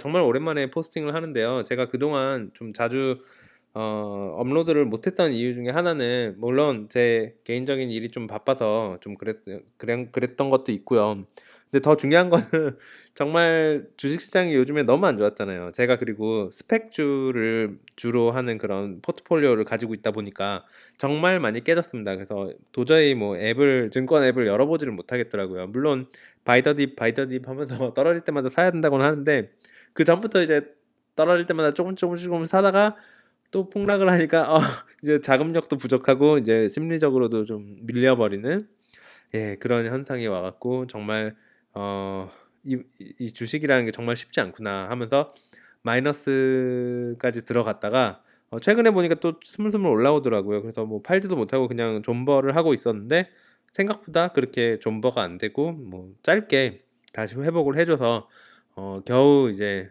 정말 오랜만에 포스팅을 하는데요. 제가 그동안 좀 자주 업로드를 못했던 이유 중에 하나는 물론 제 개인적인 일이 좀 바빠서 좀 그랬던 것도 있고요. 근데 더 중요한 거는 정말 주식시장이 요즘에 너무 안 좋았잖아요. 제가 그리고 스펙주를 주로 하는 그런 포트폴리오를 가지고 있다 보니까 정말 많이 깨졌습니다. 그래서 도저히 뭐 증권 앱을 열어보지를 못하겠더라고요. 물론 바이 더 딥 하면서 떨어질 때마다 사야 된다고는 하는데 그전부터 이제 떨어질 때마다 조금 사다가 또 폭락을 하니까 이제 자금력도 부족하고 이제 심리적으로도 좀 밀려 버리는 그런 현상이 와 갖고 정말 어 이 '주식이라는 게 정말 쉽지 않구나.' 하면서 마이너스까지 들어갔다가 최근에 보니까 또 스물스물 올라오더라고요. 그래서 뭐 팔지도 못하고 그냥 존버를 하고 있었는데 생각보다 그렇게 존버가 안 되고 뭐 짧게 다시 회복을 해 줘서 겨우 이제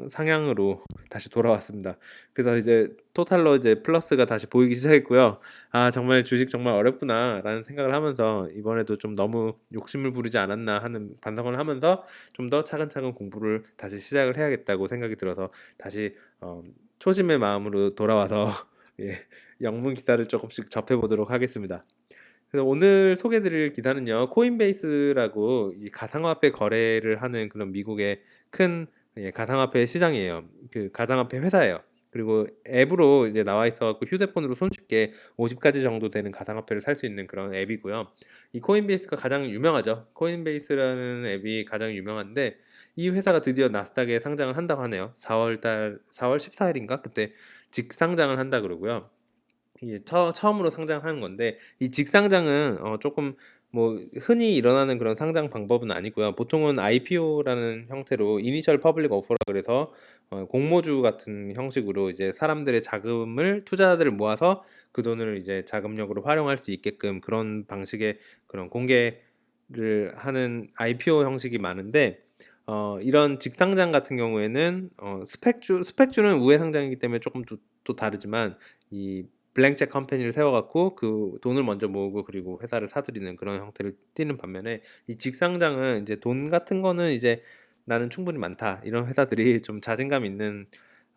상향으로 다시 돌아왔습니다. 그래서 이제 토탈로 이제 플러스가 다시 보이기 시작했고요. '아 정말 주식 정말 어렵구나.'라는 생각을 하면서 이번에도 좀 '너무 욕심을 부리지 않았나.' 하는 반성을 하면서 좀 더 차근차근 공부를 다시 시작을 해야겠다고 생각이 들어서 다시 초심의 마음으로 돌아와서 예 영문 기사를 쪼끔씩 접해 보도록 하겠습니다. 그래서 오늘 소개해 드릴 기사는요. 코인베이스라고 이 가상화폐 거래를 하는 그런 미국의 큰 가상화폐 시장이에요. 그 가상화폐 회사예요. 그리고 앱으로 이제 나와 있어 갖고 휴대폰으로 손쉽게 50 가지 정도 되는 가상화폐를 살 수 있는 그런 앱이고요. 이 코인베이스가 가장 유명하죠. 코인베이스라는 앱이 가장 유명한데 이 회사가 드디어 나스닥에 상장을 한다고 하네요. 4월 14 일인가 그때 직상장을 한다 그러고요. 이게 처음으로 상장하는 건데 이 직상장은 쪼끔 뭐 흔히 일어나는 그런 상장 방법은 아니고요. 보통은 IPO라는 형태로 이니셜 퍼블릭 오퍼라 그래서 공모주 같은 형식으로 이제 사람들의 자금을 투자자들을 모아서 그 돈을 이제 자금력으로 활용할 수 있게끔 그런 방식의 그런 공개를 하는 IPO 형식이 많은데 이런 직상장 같은 경우에는 스펙주는 우회 상장이기 때문에 쪼끔 또 다르지만 이 블랭책 컴퍼니를 세워 갖고 그 돈을 먼저 모으고 그리고 회사를 사들이는 그런 형태를 띠는 반면에 이 직상장은 이제 돈 같은 거는 이제 '나는 충분히 많다.' 이런 회사들이 좀 자신감 있는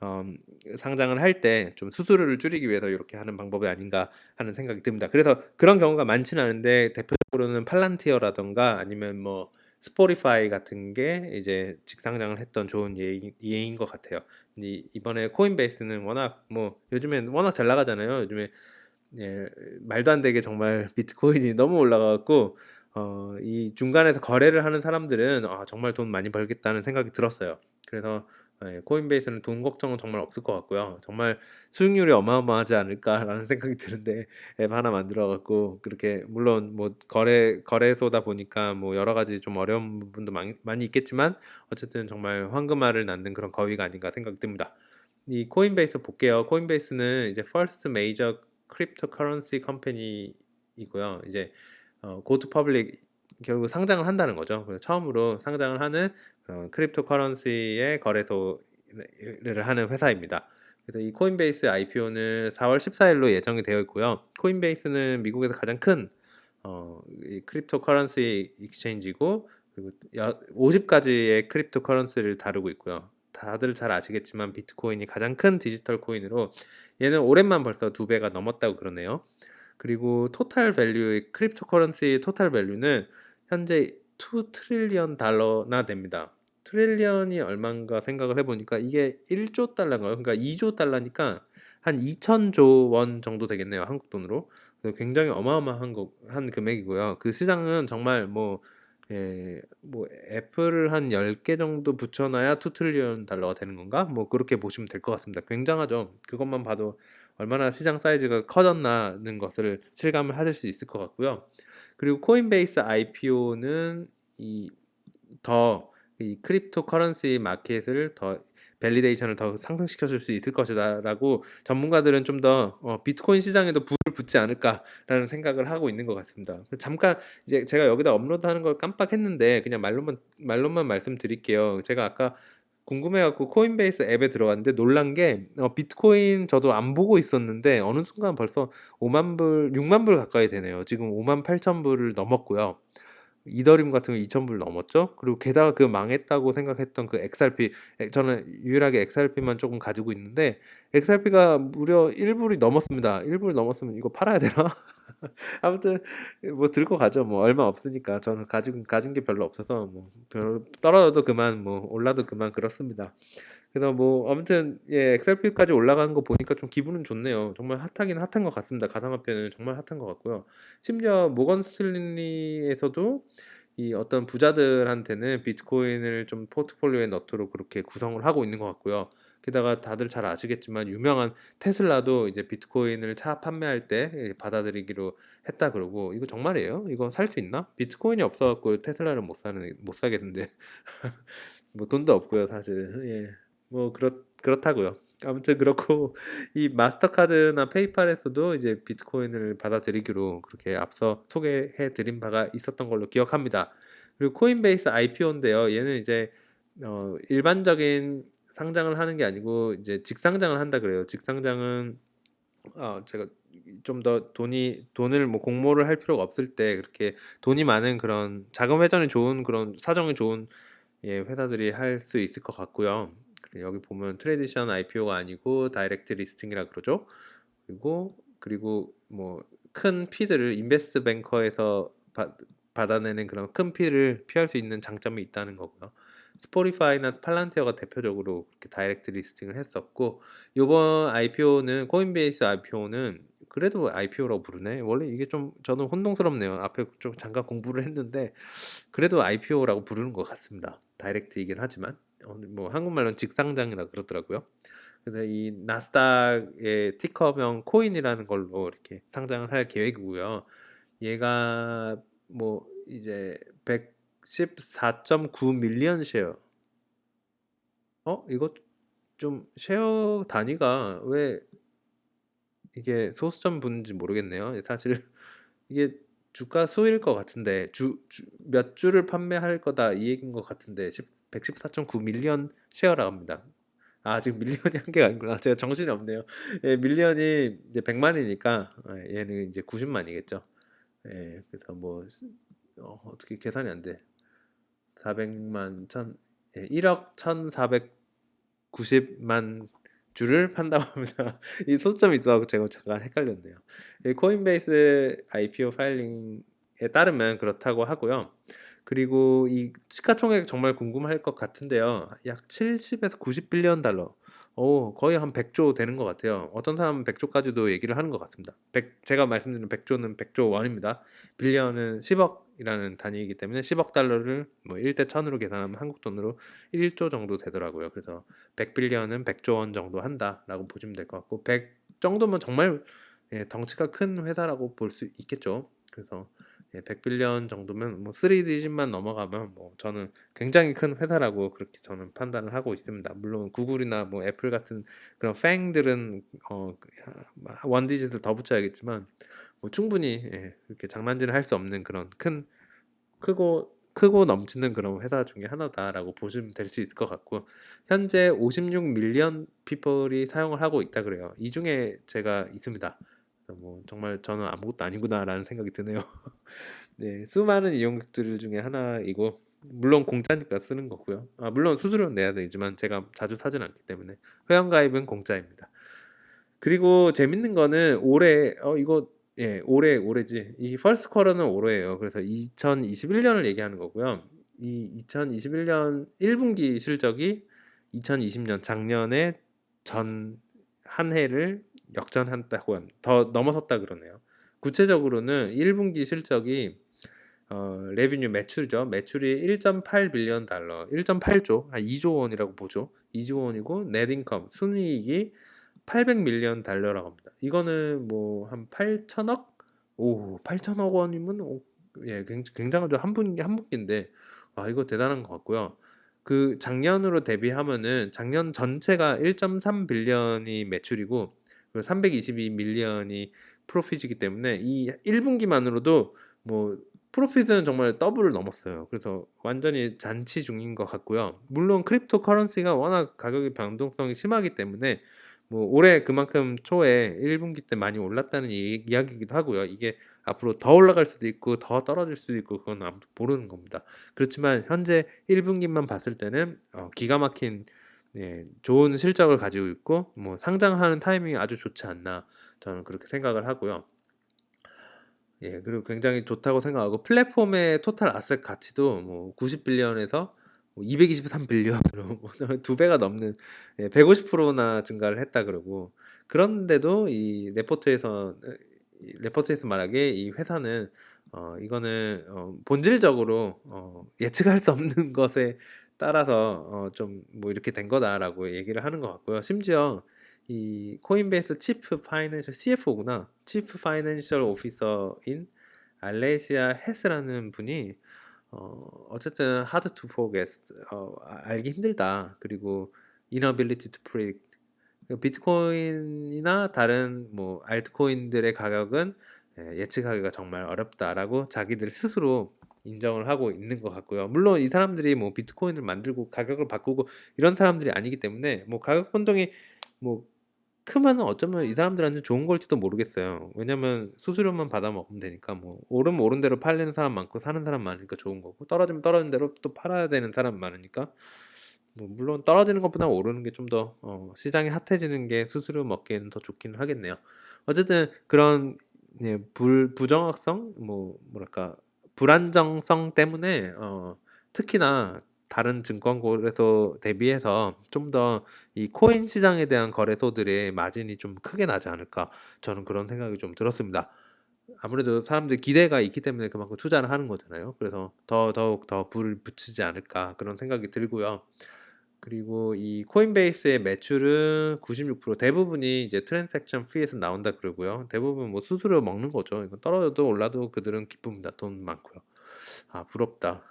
엄 상장을 할 때 좀 수수료를 줄이기 위해서 요렇게 하는 방법이 아닌가 하는 생각이 듭니다. 그래서 그런 경우가 많지는 않은데 대표적으로는 팔란티어라든가 아니면 뭐 스포티파이 같은 게 이제 직상장을 했던 좋은 예인 것 같아요. 이번에 코인베이스는 워낙 뭐 요즘엔 워낙 잘 나가잖아요. 요즘에 예 말도 안 되게 정말 비트코인이 너무 올라가 갖고 이 중간에서 거래를 하는 사람들은 '아 정말 돈 많이 벌겠다.'는 생각이 들었어요. 그래서 코인베이스는 돈 걱정은 정말 없을 것 같고요. 정말 '수익률이 어마어마하지 않을까.'라는 생각이 드는데 앱 하나 만들어 갖고 그렇게 물론 뭐 거래소다 보니까 뭐 여러 가지 좀 어려운 부분도 많이 있겠지만 어쨌든 정말 황금알을 낳는 그런 거위가 아닌가 생각이 듭니다. 이 코인베이스 볼게요. 코인베이스는 이제 First Major Cryptocurrency Company이고요. 이제 Go to Public 결국 상장을 한다는 거죠. 그래서 처음으로 상장을 하는 크립토 커런시의 거래소를 하는 회사입니다. 그래서 이 코인베이스 IPO는 4월 14 일로 예정이 되어 있고요. 코인베이스는 미국에서 가장 큰 이 크립토 커런시 익스체인지고 그리고 50 가지의 크립토 커런시를 다루고 있고요. 다들 잘 아시겠지만 비트코인이 가장 큰 디지털 코인으로 얘는 올해만 벌써 2 배가 넘었다고 그러네요. 그리고 토탈 밸류의 크립토 커런시의 토탈 밸류는 현재 2 트릴리언 달러나 됩니다. 트릴리언이 얼만가 생각을 해 보니까 이게 1조 달러인가요? 그러니까 2조 달러니까 한 2천조 원 정도 되겠네요, 한국 돈으로. 굉장히 어마어마한 한 금액이고요. 그 시장은 정말 뭐 애플을 한 10개 정도 붙여 놔야 2 트릴리언 달러가 되는 건가? 뭐 그렇게 보시면 될 것 같습니다. 굉장하죠. 그것만 봐도 얼마나 시장 사이즈가 커졌나는 것을 실감을 하실 수 있을 것 같고요. 그리고 코인베이스 IPO는 이 크립토 커런시 마켓을 더 밸리데이션을 더 상승시켜 줄 수 있을 것이다라고 전문가들은 좀 더 '비트코인 시장에도 불을 붙지 않을까.'라는 생각을 하고 있는 것 같습니다. 잠깐 이제 제가 여기다 업로드하는 걸 깜빡했는데 그냥 말로만 말씀드릴게요. 제가 아까 궁금해 갖고 코인베이스 앱에 들어갔는데 놀란 게 비트코인 저도 안 보고 있었는데 어느 순간 벌써 5만 불, 6만 불 가까이 되네요. 지금 58,000 불을 넘었고요. 이더리움 같은 거 2,000불 넘었죠. 그리고 게다가 그 망했다고 생각했던 그 XRP, 저는 유일하게 XRP만 조금 가지고 있는데 XRP가 무려 1불이 넘었습니다. 1불 넘었으면 이거 팔아야 되나? 아무튼 뭐 들고 가죠. 뭐 얼마 없으니까 저는 가진 게 별로 없어서 뭐 떨어져도 그만, 뭐 올라도 그만, 그렇습니다. 그래서 뭐 아무튼 예, 엑셀피까지 올라가는 거 보니까 좀 기분은 좋네요. 정말 핫하긴 핫한 것 같습니다. 가상화폐는 정말 핫한 것 같고요. 심지어 모건 스탠리에서도 이 어떤 부자들한테는 비트코인을 좀 포트폴리오에 넣도록 그렇게 구성을 하고 있는 것 같고요. 게다가 다들 잘 아시겠지만 유명한 테슬라도 이제 비트코인을 차 판매할 때 받아들이기로 했다 그러고, 이거 정말이에요? 이거 살 수 있나? 비트코인이 없어갖고 테슬라를 못 사겠는데. 뭐 돈도 없고요, 사실. 예. 뭐 그렇다고요. 아무튼 그렇고 이 마스터카드나 페이팔에서도 이제 비트코인을 받아들이기로 그렇게 앞서 소개해 드린 바가 있었던 걸로 기억합니다. 그리고 코인베이스 IPO인데요. 얘는 이제 일반적인 상장을 하는 게 아니고 이제 직상장을 한다 그래요. 직상장은 제가 좀 더 돈을 뭐 공모를 할 필요가 없을 때 그렇게 돈이 많은 그런 자금 회전이 좋은 그런 사정이 좋은 예, 회사들이 할 수 있을 것 같고요. 그리고 여기 보면 트레디션 IPO가 아니고 다이렉트 리스팅이라 그러죠. 그리고 뭐 큰 피드를 인베스트 뱅커에서 받아내는 그런 큰 피를 피할 수 있는 장점이 있다는 거고요. 스포티파이나 팔란티어가 대표적으로 그렇게 다이렉트 리스팅을 했었고, 요번 IPO는 코인베이스 IPO는 그래도 IPO라고 부르네. 원래 이게 좀 저는 혼동스럽네요. 앞에 좀 잠깐 공부를 했는데 그래도 IPO라고 부르는 것 같습니다. 다이렉트이긴 하지만 뭐 한국말로는 직상장이라 그러더라고요. 그래서 이 나스닥의 티커명 코인이라는 걸로 이렇게 상장을 할 계획이고요. 얘가 뭐 이제 114.9 밀리언 쉐어. 이거 좀 쉐어 단위가 왜 이게 소수점 붙는지 모르겠네요. 사실 이게 주가 수일 것 같은데 몇 주를 판매할 거다 이 얘기인 것 같은데 114.9 밀리언 쉐어라고 합니다. 지금 밀리언이 한 개가 아니구나. 제가 정신이 없네요. 예, 밀리언이 이제 100만이니까 얘는 이제 90만이겠죠. 예, 그래서 뭐 어떻게 계산이 안 돼. 400만 천 1억 1,490만 주를 판다고 합니다. 이 소점이 있어서 제가 잠깐 헷갈렸네요. 이 코인베이스 IPO 파일링에 따르면 그렇다고 하고요. 그리고 이 시가총액 정말 궁금할 것 같은데요. 약 70에서 90빌리언 달러. 거의 한 100조 되는 것 같아요. 어떤 사람은 100조까지도 얘기를 하는 것 같습니다. 제가 말씀드린 100조는 100조 원입니다. 빌리언은 10억이라는 단위이기 때문에 10억 달러를 뭐 1대 1000으로 계산하면 한국 돈으로 1조 정도 되더라고요. 그래서 100빌리언은 100조 원 정도 한다라고 보시면 될 것 같고, 100 정도면 정말 덩치가 큰 회사라고 볼 수 있겠죠. 그래서 100빌리언 정도면 뭐 3디짓만 넘어가면 뭐 저는 굉장히 큰 회사라고 그렇게 저는 판단을 하고 있습니다. 물론 구글이나 뭐 애플 같은 그런 팽들은 원디짓을 더 붙여야겠지만 뭐 충분히 그렇게 장난질을 할 수 없는 그런 크고 넘치는 그런 회사 중에 하나다라고 보시면 될 수 있을 것 같고, 현재 56 밀리언 피플이 사용을 하고 있다 그래요. 이 중에 제가 있습니다. 그래서 뭐 정말 저는 아무것도 아니구나라는 생각이 드네요. 네, 수많은 이용객들 중에 하나이고, 물론 공짜니까 쓰는 거고요. 물론 수수료는 내야 되지만 제가 자주 사진 않기 때문에 회원가입은 공짜입니다. 그리고 재밌는 거는 올해 이거 올해지. 이 퍼스트 쿼터는 올해예요. 그래서 2021년을 얘기하는 거고요. 이 2021년 1분기 실적이 2020년 작년에 전 한 해를 역전한다고 더 넘어섰다 그러네요. 구체적으로는 1분기 실적이 레비뉴 매출이죠. 매출이 1.8 빌리언 달러, 1.8조, 2조 원이라고 보죠. 2조 원이고 넷인컴 순이익이 800 밀리언 달러라고 합니다. 이거는 뭐 한 8천억? 8천억 원이면 굉장하죠. 한 분기인데 이거 대단한 것 같고요. 그 작년으로 대비하면은 작년 전체가 1.3 빌리언이 매출이고 322 밀리언이 프로핏이기 때문에 이 1분기만으로도 뭐 프로핏은 정말 더블을 넘었어요. 그래서 완전히 잔치 중인 것 같고요. 물론 크립토 커런시가 워낙 가격의 변동성이 심하기 때문에 뭐 올해 그만큼 초에 1 분기 때 많이 올랐다는 이야기이기도 하고요. 이게 앞으로 더 올라갈 수도 있고 더 떨어질 수도 있고 그건 아무도 모르는 겁니다. 그렇지만 현재 1 분기만 봤을 때는 기가 막힌 좋은 실적을 가지고 있고 뭐 상장하는 타이밍이 아주 좋지 않나 저는 그렇게 생각을 하고요. 그리고 굉장히 좋다고 생각하고 플랫폼의 토탈 아셋 가치도 뭐 90 빌리언에서 뭐 223 빌리언으로 뭐 2배가 넘는 150%나 증가를 했다 그러고 그런데도 이 레포트에서 말하기에 이 회사는 이거는 본질적으로 예측할 수 없는 것에 따라서 좀 뭐 이렇게 된 거다라고 얘기를 하는 것 같고요. 심지어 이 코인베이스 치프 파이낸셜 CFO구나. 치프 파이낸셜 오피서인 알레시아 헤스라는 분이 어쨌든 hard to forget 알기 힘들다. 그리고 inability to predict 비트코인이나 다른 뭐 알트코인들의 가격은 예측하기가 정말 어렵다라고 자기들 스스로 인정을 하고 있는 것 같고요. 물론 이 사람들이 뭐 비트코인을 만들고 가격을 바꾸고 이런 사람들이 아니기 때문에 뭐 가격 변동이 뭐 크면은 어쩌면 이 사람들한테 좋은 걸지도 모르겠어요. 왜냐면 수수료만 받아 먹으면 되니까 뭐 오르면 오른 대로 팔리는 사람 많고 사는 사람 많으니까 좋은 거고 떨어지면 떨어진 대로 또 팔아야 되는 사람 많으니까 뭐 물론 떨어지는 것보다 오르는 게 좀 더 시장이 핫해지는 게 수수료 먹기에는 더 좋기는 하겠네요. 어쨌든 그런 부정확성 뭐 뭐랄까 불안정성 때문에 특히나 다른 증권 거래소 대비해서 좀 더 이 코인 시장에 대한 거래소들의 마진이 좀 크게 나지 않을까 저는 그런 생각이 좀 들었습니다. 아무래도 사람들이 기대가 있기 때문에 그만큼 투자를 하는 거잖아요. 그래서 더더욱 더 불을 붙이지 않을까 그런 생각이 들고요. 그리고 이 코인베이스의 매출은 96% 대부분이 이제 트랜잭션 피에서 나온다 그러고요. 대부분 뭐 수수료 먹는 거죠. 이거 떨어져도 올라도 그들은 기쁩니다. 돈 많고요. 아 부럽다.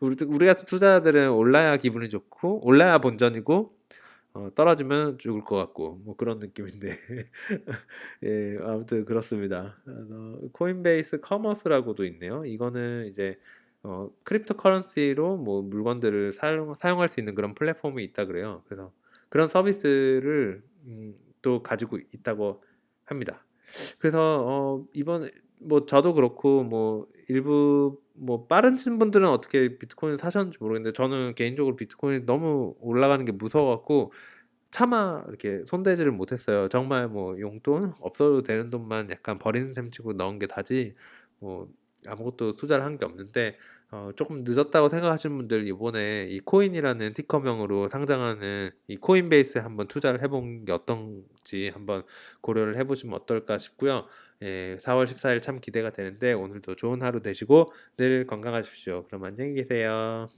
우리 같은 투자자들은 올라야 기분이 좋고 올라야 본전이고 떨어지면 죽을 것 같고 뭐 그런 느낌인데 아무튼 그렇습니다. 코인베이스 커머스라고도 있네요. 이거는 이제 크립토 커런시로 뭐 물건들을 사용할 수 있는 그런 플랫폼이 있다 그래요. 그래서 그런 서비스를 또 가지고 있다고 합니다. 그래서 이번 뭐 저도 그렇고 뭐 일부 뭐 빠르신 분들은 어떻게 비트코인을 사셨는지 모르겠는데 저는 개인적으로 비트코인이 너무 올라가는 게 무서워 갖고 차마 이렇게 손대지를 못했어요. 정말 뭐 용돈 없어도 되는 돈만 약간 버리는 셈 치고 넣은 게 다지 뭐 아무것도 투자를 한 게 없는데 조금 늦었다고 생각하시는 분들 이번에 이 코인이라는 티커명으로 상장하는 이 코인베이스에 한번 투자를 해본 게 어떤지 한번 고려를 해보시면 어떨까 싶고요. 4월 14일 참 기대가 되는데 오늘도 좋은 하루 되시고 늘 건강하십시오. 그럼 안녕히 계세요.